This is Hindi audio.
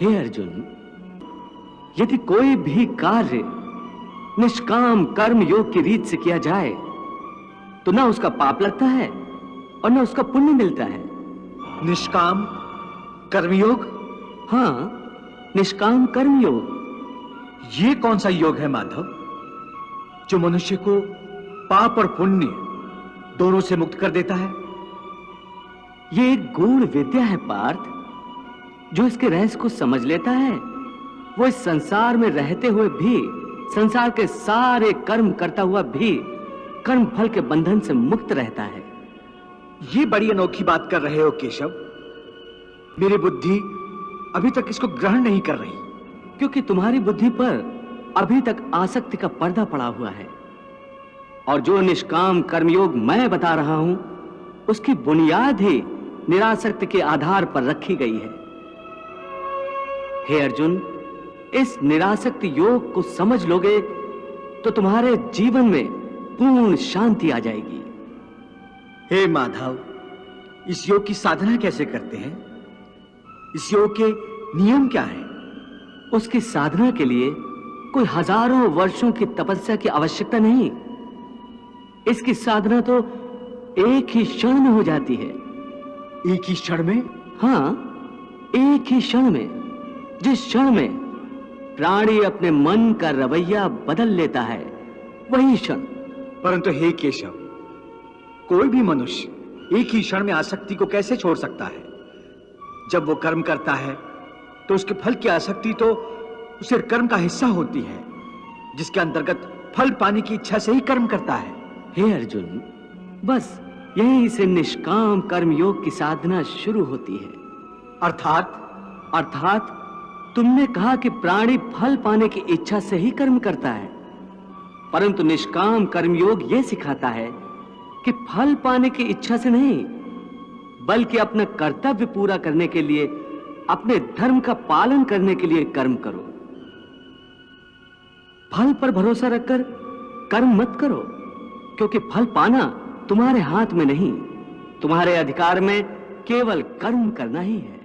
हे अर्जुन, यदि कोई भी कार्य निष्काम कर्म योग की रीत से किया जाए तो ना उसका पाप लगता है और ना उसका पुण्य मिलता है। निष्काम कर्मयोग? हाँ, निष्काम कर्मयोग। ये कौन सा योग है माधव, जो मनुष्य को पाप और पुण्य दोनों से मुक्त कर देता है? ये एक गूढ़ विद्या है पार्थ। जो इसके रहस्य को समझ लेता है वो इस संसार में रहते हुए भी, संसार के सारे कर्म करता हुआ भी कर्म फल के बंधन से मुक्त रहता है। ये बड़ी अनोखी बात कर रहे हो केशव। मेरी बुद्धि अभी तक इसको ग्रहण नहीं कर रही। क्योंकि तुम्हारी बुद्धि पर अभी तक आसक्ति का पर्दा पड़ा हुआ है, और जो निष्काम कर्मयोग मैं बता रहा हूं उसकी बुनियाद ही निरासक्ति के आधार पर रखी गई है। हे अर्जुन, इस निरासक्ति योग को समझ लोगे तो तुम्हारे जीवन में पूर्ण शांति आ जाएगी। हे माधव, इस योग की साधना कैसे करते हैं? इस योग के नियम क्या हैं? उसकी साधना के लिए कोई हजारों वर्षों की तपस्या की आवश्यकता नहीं। इसकी साधना तो एक ही क्षण में हो जाती है। एक ही क्षण में? हाँ, एक ही क्षण में। जिस क्षण में प्राणी अपने मन का रवैया बदल लेता है वही क्षण। परंतु हे केशव, कोई भी मनुष्य एक ही क्षण में आसक्ति को कैसे छोड़ सकता है? जब वो कर्म करता है तो उसके फल की आसक्ति तो उसे कर्म का हिस्सा होती है, जिसके अंतर्गत फल पाने की इच्छा से ही कर्म करता है। हे अर्जुन, बस यहीं से निष्काम कर्म योग की साधना शुरू होती है। अर्थात तुमने कहा कि प्राणी फल पाने की इच्छा से ही कर्म करता है, परंतु निष्काम कर्मयोग यह सिखाता है कि फल पाने की इच्छा से नहीं, बल्कि अपना कर्तव्य पूरा करने के लिए, अपने धर्म का पालन करने के लिए कर्म करो। फल पर भरोसा रखकर कर्म मत करो, क्योंकि फल पाना तुम्हारे हाथ में नहीं, तुम्हारे अधिकार में केवल कर्म करना ही है।